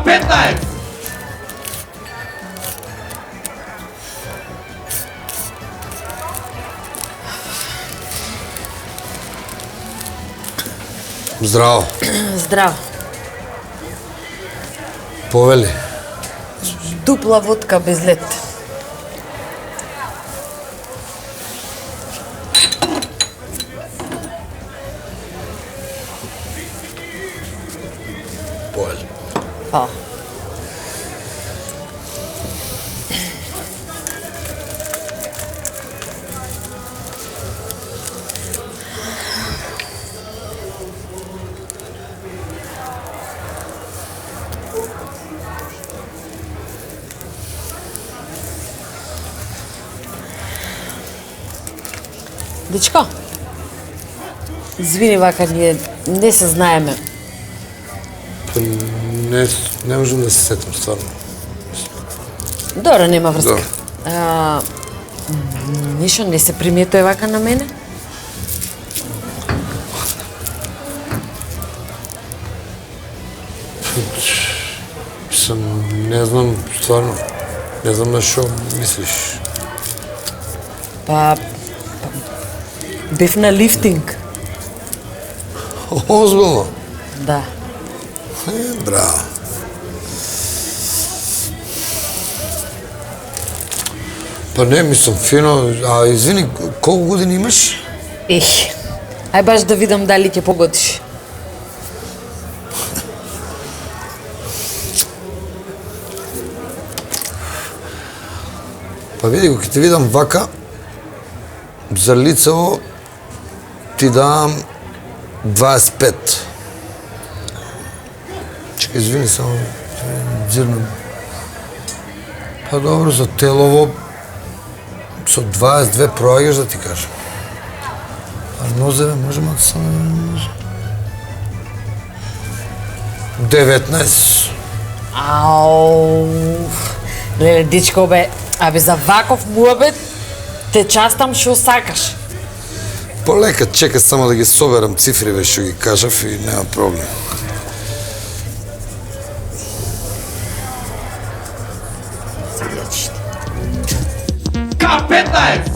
K15! Здраво. Здраво. Повели. Дупла водка без лед. Повели. Па. Дечко, извини, вака ние не се знаеме. Не можам да се сетам, стварно. Добро, нема врска. Да. Ништо не се приметува вака на мене? Не знам, стварно. Не знам на што мислиш. Па бев на лифтинг. Озбилно? Да. Браво. Па не, мислам, фино. А извини, колку години имаш? Ај баш да видам дали ќе погодиш. Па види го, ке те видам вака, за лицево ти давам 25. Чекай, извини, само дзирнам. Па добро, за телово со 22 проаѓаш да ти кажам. А нозеве можеме да само... 19. Ау. Леле, дичко бе, абе за ваков муабет те частам што сакаш. Полека, чека само да ги соберам цифриве што ги кажав и нема проблем. K15!